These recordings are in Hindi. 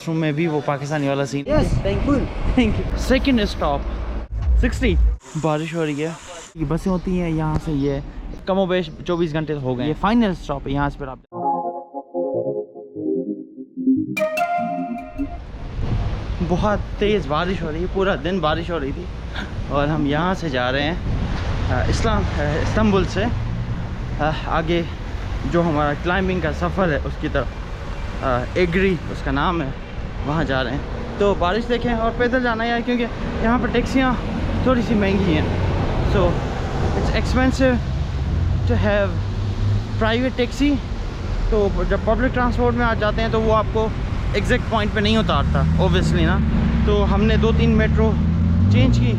रूम में भी वो पाकिस्तानी वाला scene. Yes, thank you. Second stop 60। बारिश हो रही है, ये बसें होती हैं यहाँ से, ये कमोबेश 24 घंटे हो गए। ये फाइनल स्टॉप है, यहाँ से फिर आप बहुत तेज़ बारिश हो रही है, पूरा दिन बारिश हो रही थी और हम यहाँ से जा रहे हैं इस्तांबुल से आगे जो हमारा क्लाइंबिंग का सफ़र है उसकी तरफ, एग्री उसका नाम है, वहाँ जा रहे हैं। तो बारिश देखें और पैदल जाना है क्योंकि यहाँ पर टैक्सियाँ थोड़ी सी महंगी हैं, so it's expensive to have private taxi. तो जब पब्लिक ट्रांसपोर्ट में आ जाते हैं तो वो आपको एग्जैक्ट पॉइंट पे नहीं उतारता ओब्वियसली ना। तो हमने 2-3 मेट्रो चेंज की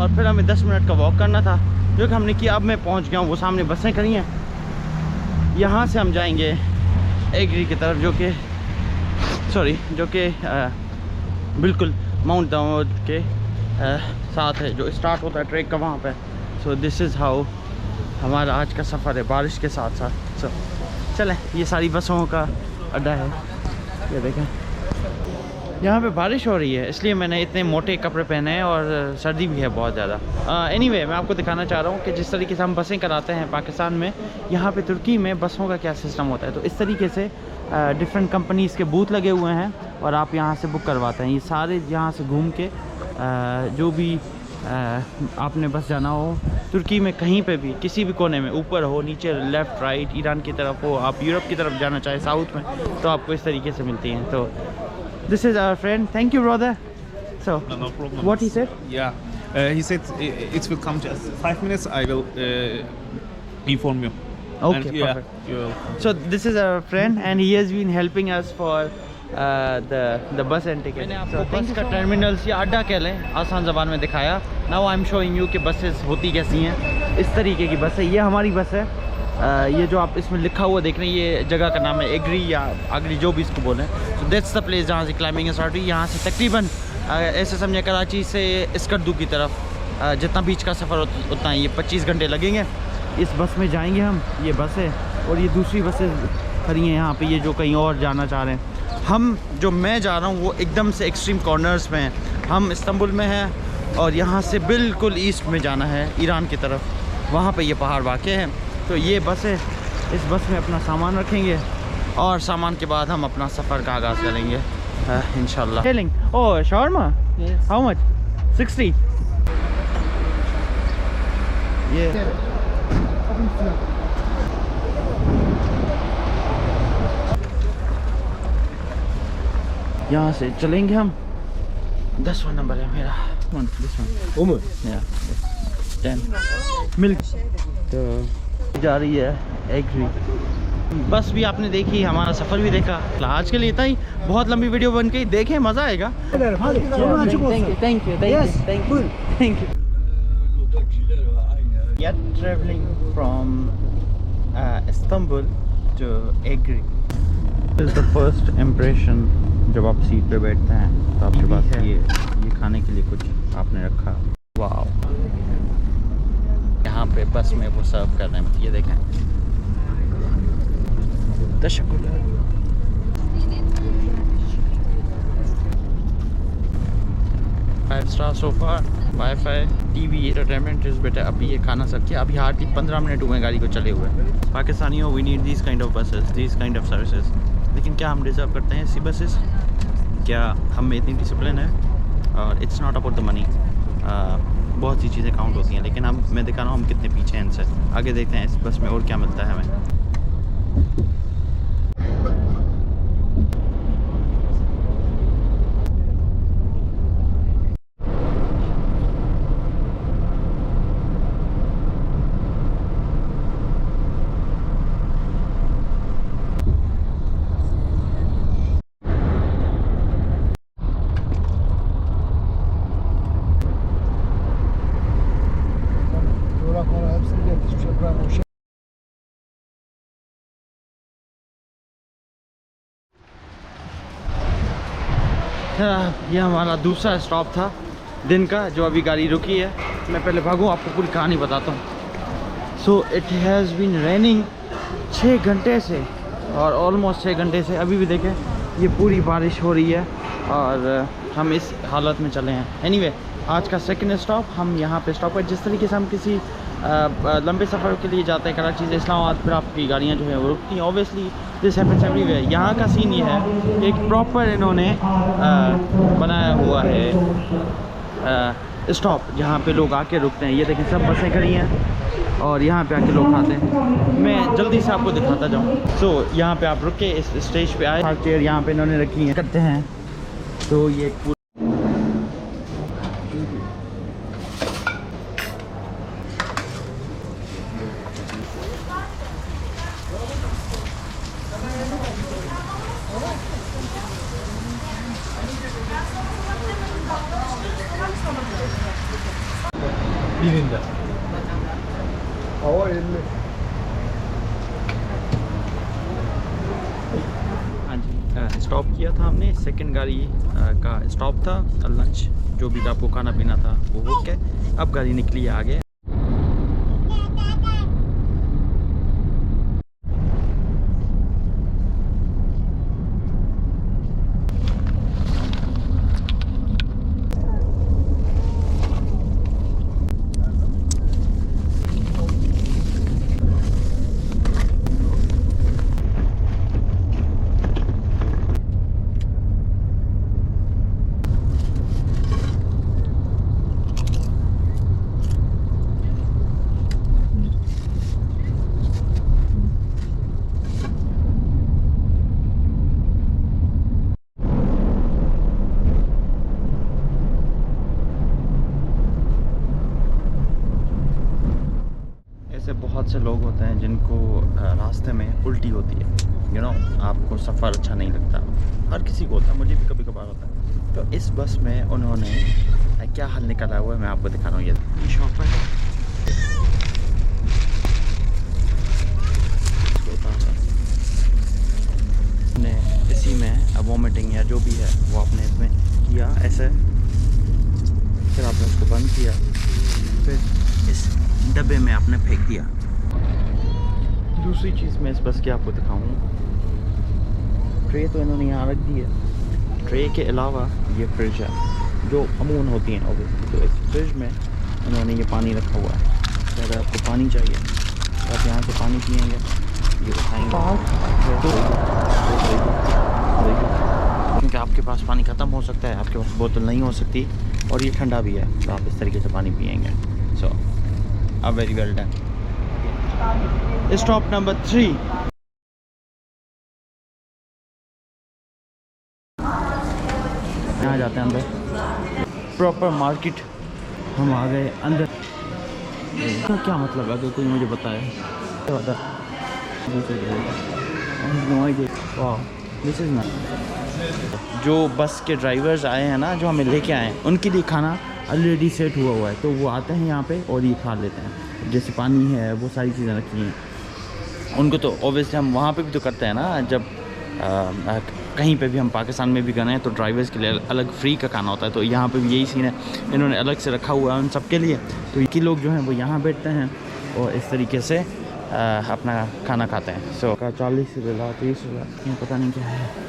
और फिर हमें 10 मिनट का वॉक करना था, जो कि हमने किया। अब मैं पहुंच गया हूँ, वो सामने बसें खड़ी हैं। यहाँ से हम जाएंगे एग्री की तरफ, जो कि बिल्कुल माउंट दाऊद के साथ है, जो स्टार्ट होता है ट्रैक का वहाँ पे। सो दिस इज़ हाउ हमारा आज का सफ़र है बारिश के साथ साथ। सो चलें, ये सारी बसों का अड्डा है, ये देखें। यहाँ पे बारिश हो रही है इसलिए मैंने इतने मोटे कपड़े पहने हैं और सर्दी भी है बहुत ज़्यादा। एनीवे मैं आपको दिखाना चाह रहा हूँ कि जिस तरीके से हम बसें कराते हैं पाकिस्तान में, यहाँ पे तुर्की में बसों का क्या सिस्टम होता है। तो इस तरीके से डिफरेंट कंपनीज़ के बूथ लगे हुए हैं और आप यहाँ से बुक करवाते हैं। ये सारे यहाँ से घूम के जो भी आपने बस जाना हो तुर्की में, कहीं पे भी किसी भी कोने में, ऊपर हो नीचे, लेफ़्ट राइट, ईरान की तरफ हो, आप यूरोप की तरफ जाना चाहें साउथ में, तो आपको इस तरीके से मिलती हैं। तो this is our friend. Thank you, brother. So, no problem. what he said? Yeah, he said it will come just 5 minutes. I will inform you. Okay, And, yeah, perfect. you will. So this is our friend, and he has been helping us for the bus and ticket. मैंने आपको बस का टर्मिनल्स या अड्डा कह लें आसान ज़बान में दिखाया। Now I'm showing you कि बसेस होती कैसी हैं। इस तरीके की बस है, ये हमारी बस है। ये जो आप इसमें लिखा हुआ देख रहे हैं, ये जगह का नाम है एग्री या आगरी, जो भी इसको बोलें। सो दैट्स द प्लेस जहाँ से क्लाइंबिंग स्टार्ट हुई। यहाँ से तकरीबन ऐसे समझे कराची से इस्कर्दू की तरफ जितना बीच का सफ़र उतना ही, ये 25 घंटे लगेंगे। इस बस में जाएंगे हम, ये बस है, और ये दूसरी बसें खड़ी हैं यहाँ पे, ये जो कहीं और जाना चाह रहे हैं। जो मैं जा रहा हूँ वो एकदम से एक्सट्रीम कॉर्नर्स में हैं। हम इस्तांबुल में हैं और यहाँ से बिल्कुल ईस्ट में जाना है ईरान की तरफ, वहाँ पर ये पहाड़ वाक़ हैं। तो ये बस है, इस बस में अपना सामान रखेंगे और सामान के बाद हम अपना सफ़र का आगाज़ करेंगे इंशाल्लाह। ओह shawarma? Yes. How much? 60? ये यहाँ से चलेंगे हम। 10वां नंबर है मेरा। This one. Yeah. 10 मिल्क। तो जा रही है एग्री। बस भी आपने देखी, हमारा सफ़र भी देखा। आज के लिए इतना ही, बहुत लंबी वीडियो बन गई, देखें मज़ा आएगा। Thank you. Yet traveling from Istanbul to Agri. This is the first impression जब आप सीट पे बैठते हैं तो आपके पास ये खाने के लिए कुछ आपने रखा। वाओ, यहाँ पे बस में वो सर्व कर रहे हैं, ये देखें। तशक्कुर। 5 star sofa, wifi, TV, entertainment इस बेटा। अभी ये खाना सब किया, अभी हार्डली 15 मिनट हुए गाड़ी को चले हुए। पाकिस्तानियों, we need this kind of buses, this kind of services. लेकिन क्या हम डिज़र्व करते हैं ऐसी बसेस? क्या हम में इतनी डिसिप्लिन है? और it's not about the money, बहुत सी चीज़ें काउंट होती हैं, लेकिन मैं दिखा रहा हूँ हम कितने पीछे हैं इनसे। आगे देखते हैं इस बस में और क्या मिलता है हमें। ये हमारा दूसरा स्टॉप था दिन का, जो अभी गाड़ी रुकी है। मैं पहले भागूँ, आपको पूरी कहानी बताता हूँ। So it has been raining 6 घंटे से, और ऑलमोस्ट 6 घंटे से अभी भी देखें ये पूरी बारिश हो रही है। और हम इस हालत में चले हैं। एनीवे आज का सेकंड स्टॉप हम यहाँ पे स्टॉप है। जिस तरीके से हम किसी लंबे सफ़र के लिए जाते हैं कराची से इस्लामाबाद, फिर आपकी गाड़ियाँ जो है वो रुकती हैं। Obviously this happens everywhere. यहाँ का सीन ये है कि एक प्रॉपर इन्होंने बनाया हुआ है स्टॉप जहाँ पे लोग आके रुकते हैं। ये देखें सब बसें खड़ी हैं और यहाँ पे आके लोग खाते हैं। मैं जल्दी से आपको दिखाता जाऊँ। सो यहाँ पे आप रुक के इस स्टेज पे आए, हर चेयर यहाँ पे इन्होंने रखी हैं करते हैं। तो ये Birinde. Hava 50. हाँ जी स्टॉप किया था हमने। सेकंड गाड़ी का स्टॉप था। लंच जो भी आपको खाना पीना था वो हो गया। अब गाड़ी निकली है आगे। ऐसे बहुत से लोग होते हैं जिनको रास्ते में उल्टी होती है। यू नो आपको सफ़र अच्छा नहीं लगता, हर किसी को होता है, मुझे भी कभी कभार होता है। तो इस बस में उन्होंने क्या हल निकाला हुआ है मैं आपको दिखा रहा हूँ। ये शॉप है, ने इसी में वॉमिटिंग या जो भी है वो आपने इसमें किया ऐसे, फिर आपने उसको बंद किया, फिर इस डब्बे में आपने फेंक दिया। दूसरी चीज़ मैं इस बस की आपको दिखाऊँ, ट्रे तो इन्होंने यहाँ रख दी है। ट्रे के अलावा ये फ्रिज है जो अमूमन होती हैं ऑब्वियसली। तो इस फ्रिज में इन्होंने ये पानी रखा हुआ है। तो अगर आपको पानी चाहिए तो आप यहाँ से पानी पिएंगे, ये उठाएंगे। क्योंकि आपके पास पानी ख़त्म हो सकता है, आपके पास बोतल नहीं हो सकती, और ये ठंडा भी है, तो आप इस तरीके से पानी पिएंगे। सो अब very well done. Stop number 3। यहाँ जाते हैं अंदर, प्रॉपर मार्केट। हम आ गए अंदर। इसका क्या मतलब है अगर कोई मुझे बताए तो बता। This is not. जो बस के ड्राइवर्स आए हैं ना, जो हमें लेके आए हैं, उनके लिए खाना ऑलरेडी सेट हुआ है। तो वो आते हैं यहाँ पे और ये खा लेते हैं। जैसे पानी है, वो सारी चीज़ें रखी हैं उनको। तो ऑब्वियसली हम वहाँ पे भी तो करते हैं ना, जब कहीं पे भी हम पाकिस्तान में भी गए हैं तो ड्राइवर्स के लिए अलग फ्री का खाना होता है। तो यहाँ पे भी यही सीन है, इन्होंने अलग से रखा हुआ है उन सब के लिए। तो ये लोग जो हैं वो यहाँ बैठते हैं और इस तरीके से अपना खाना खाते हैं। सो 40 रुपये 30 रुपये, पता नहीं क्या है।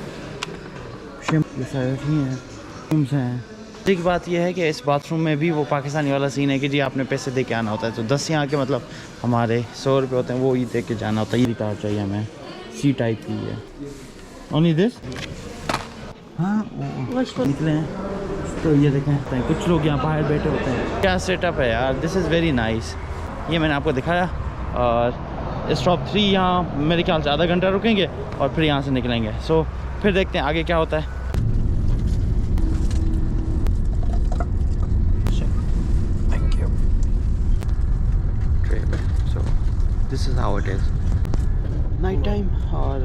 हैं। एक बात यह है कि इस बाथरूम में भी वो पाकिस्तानी वाला सीन है कि जी आपने पैसे दे के आना होता है। तो 10 यहाँ के मतलब हमारे 100 रुपये होते हैं, वो ही दे के जाना होता है। ये कार चाहिए हमें, सी टाइप की है। Only this. हाँ वो निकले हैं। तो ये देखें कुछ लोग यहाँ बाहर बैठे होते हैं। क्या सेटअप है यार, दिस इज़ वेरी नाइस। ये मैंने आपको दिखाया। और स्टॉप 3 यहाँ मेरे ख्याल से आधा घंटा रुकेंगे और फिर यहाँ से निकलेंगे। सो फिर देखते हैं आगे क्या होता है। This is how it is night time. और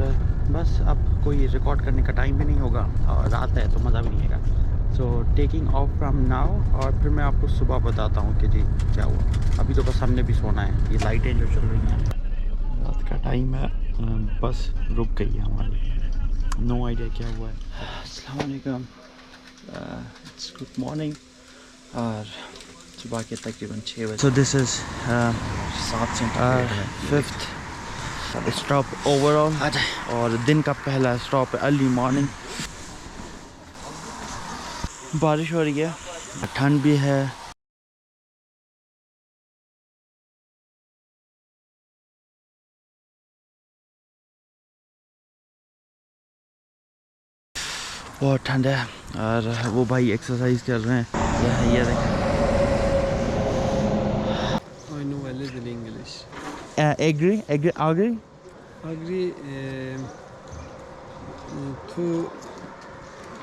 बस अब कोई रिकॉर्ड करने का टाइम भी नहीं होगा और रात है तो मज़ा भी नहीं आएगा। So taking of from now, और फिर मैं आपको सुबह बताता हूँ कि जी क्या हुआ। अभी तो बस हमने भी सोना है। ये लाइटें जो चल रही हैं, रात का टाइम है, बस रुक गई है हमारी। नो आइडिया क्या हुआ है। अस्सलाम वालेकुम, इट्स गुड मॉर्निंग। और सुबह के तकरीबन 6 बजे। सो this is 5th stop overall, और दिन का पहला स्टॉप है अर्ली मॉर्निंग। बारिश हो रही है, ठंड भी है। बहुत ठंड है और वो भाई एक्सरसाइज कर रहे हैं। ये देखें। I know a little English. Agree? Agri to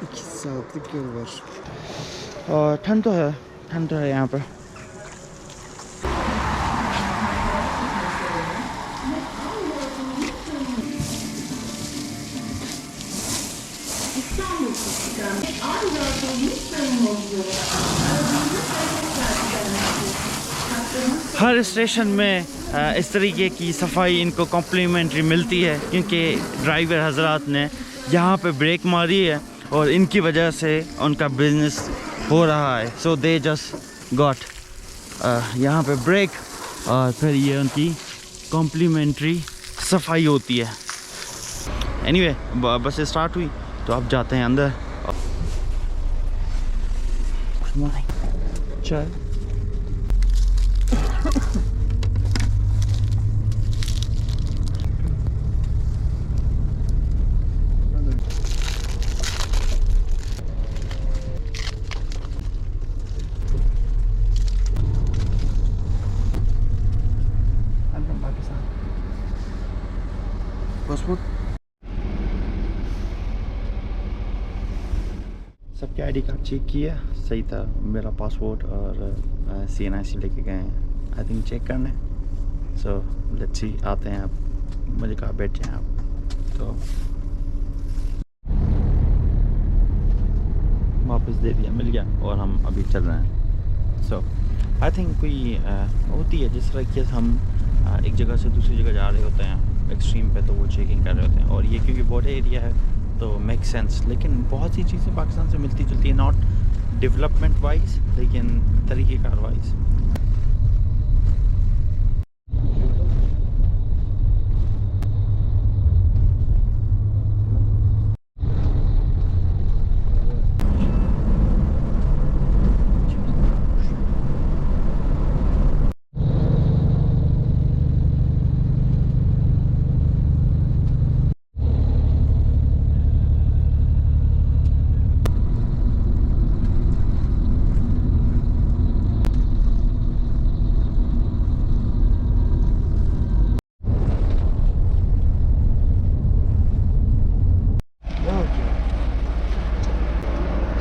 2 saatlik yol var. और ठंड तो है यहाँ पर। हर स्टेशन में इस तरीके की सफाई इनको कॉम्प्लीमेंट्री मिलती है, क्योंकि ड्राइवर हजरात ने यहाँ पे ब्रेक मारी है और इनकी वजह से उनका बिजनेस हो रहा है। सो दे जस्ट गॉट यहाँ पे ब्रेक और फिर ये उनकी कॉम्प्लीमेंट्री सफाई होती है। एनीवे, बस स्टार्ट हुई तो अब जाते हैं अंदर। Good morning. चाय Passport? सबके आईडी कार्ड चेक किया, सही था। मेरा पासपोर्ट और CNIC लेके गए हैं आई थिंक चेक करने। सो लेट्स सी, आते हैं अब। मुझे कहा बैठ जाएँ आप, तो वापस दे दिया, मिल गया और हम अभी चल रहे हैं। सो आई थिंक कोई होती है जिस तरह कि हम एक जगह से दूसरी जगह जा रहे होते हैं एक्सट्रीम पे, तो वो चेकिंग कर रहे होते हैं। और ये क्योंकि बॉर्डर एरिया है तो मेक सेंस। लेकिन बहुत सी चीज़ें पाकिस्तान से मिलती जुलती है, नॉट डेवलपमेंट वाइज लेकिन तरीक़ेकार wise.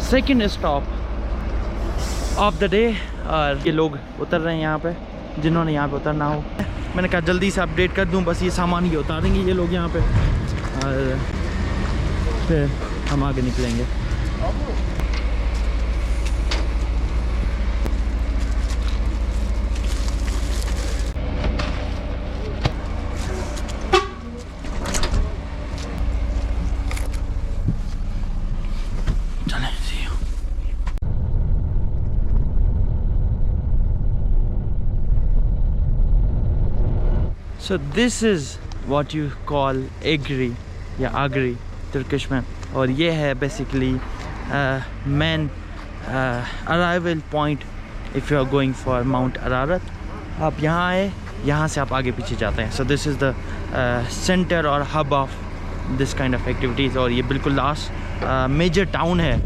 Second stop of the day, और ये लोग उतर रहे हैं यहाँ पे जिन्होंने यहाँ पे उतरना हो। मैंने कहा जल्दी से अपडेट कर दूँ, बस ये सामान ही उतारेंगे ये लोग यहाँ पे और फिर हम आगे निकलेंगे। So this is what you call Agri या Agri Turkish में, और ये है basically main arrival point if you are going for Mount Ararat। आप यहाँ आए, यहाँ से आप आगे पीछे जाते हैं। So this is the center or hub of this kind of activities। और ये बिल्कुल लास्ट मेजर टाउन है,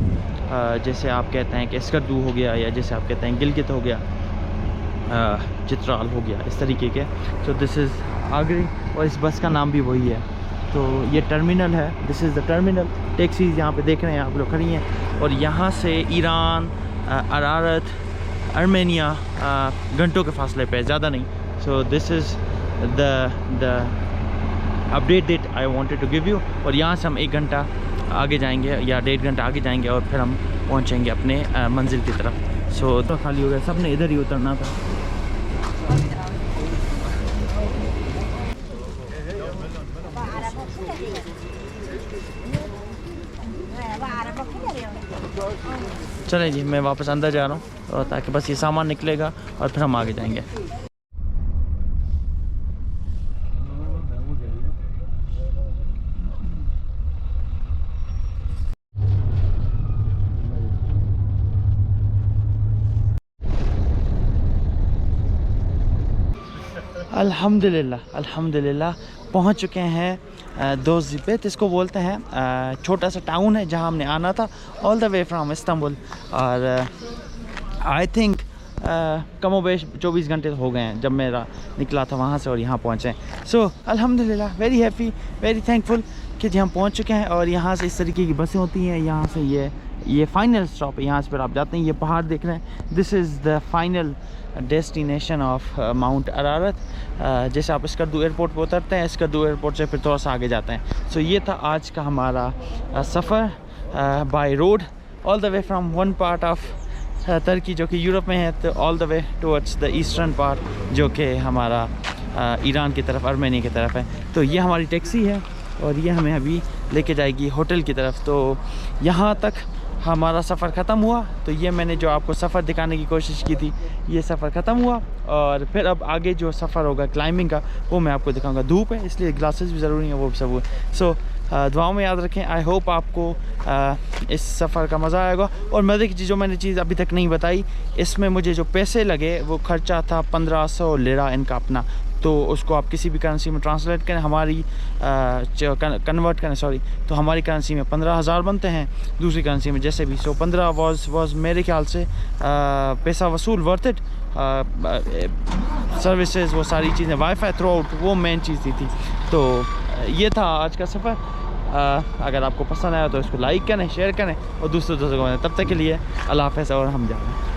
जैसे आप कहते हैं कि स्कर्दू हो गया, या जैसे आप कहते हैं गिलगित हो गया, चित्राल हो गया, इस तरीके के। सो दिस इज़ आगरी और इस बस का नाम भी वही है। तो ये टर्मिनल है, this is the terminal. Taxis यहाँ पे देख रहे हैं आप लोग खड़ी हैं, और यहाँ से ईरान, अरारत, आर्मेनिया घंटों के फासले पे, ज़्यादा नहीं। So this is the update that I wanted to give you. और यहाँ से हम 1 घंटा आगे जाएंगे या 1.5 घंटा आगे जाएंगे और फिर हम पहुँचेंगे अपने मंजिल की तरफ। सो तो खाली हो गया, सब ने इधर ही उतरना था। चलें जी, मैं वापस अंदर जा रहा हूँ ताकि बस ये सामान निकलेगा और फिर हम आगे जाएंगे। अल्हम्दुलिल्लाह पहुंच चुके हैं दोज़िपेत इसको बोलते हैं। छोटा सा टाउन है जहां हमने आना था, all the way from Istanbul. और आई थिंक कमोबेश 24 घंटे हो गए हैं जब मेरा निकला था वहाँ से और यहाँ पहुँचे। सो अल्हम्दुलिल्लाह वेरी हैप्पी, वेरी थैंकफुल कि जी हम पहुँच चुके हैं। और यहाँ से इस तरीके की बसें होती हैं, यहाँ से ये फाइनल स्टॉप है, यहाँ से फिर आप जाते हैं। ये पहाड़ देख रहे हैं, this is the final destination of Mount Ararat. जैसे आप स्कर्दू एयरपोर्ट पर उतरते हैं, स्कर्दू एयरपोर्ट से फिर थोड़ा सा आगे जाते हैं। सो ये था आज का हमारा सफ़र by road all the way from one part of Turkey जो कि यूरोप में है, तो all the way towards the eastern part जो कि हमारा ईरान की तरफ, आर्मेनिया की तरफ है। तो ये हमारी टैक्सी है और ये हमें अभी लेके जाएगी होटल की तरफ। तो यहाँ तक हमारा सफ़र ख़त्म हुआ। तो ये मैंने जो आपको सफ़र दिखाने की कोशिश की थी, ये सफ़र ख़त्म हुआ। और फिर अब आगे जो सफ़र होगा क्लाइंबिंग का, वो मैं आपको दिखाऊंगा। धूप है इसलिए ग्लासेस भी ज़रूरी हैं, वो सब हुए। सो दुआओं में याद रखें। आई होप आपको इस सफ़र का मज़ा आएगा। और मज़े की चीज़ जो मैंने चीज़ अभी तक नहीं बताई, इसमें मुझे जो पैसे लगे वो ख़र्चा था 1500 लिरा इनका अपना। तो उसको आप किसी भी करेंसी में ट्रांसलेट करें, हमारी कन्वर्ट करें सॉरी, तो हमारी करेंसी में 15,000 बनते हैं, दूसरी करेंसी में जैसे भी। सो 15 वाज मेरे ख्याल से पैसा वसूल, वर्थ इट। सर्विसेज वो सारी चीज़ें, वाईफाई थ्रू आउट, वो मेन चीज़ थी। तो ये था आज का सफ़र। अगर आपको पसंद आया तो इसको लाइक करें, शेयर करें और दूसरों को बताएं। तब तक के लिए अल्लाह हाफ़िज़ और हम जा रहे हैं।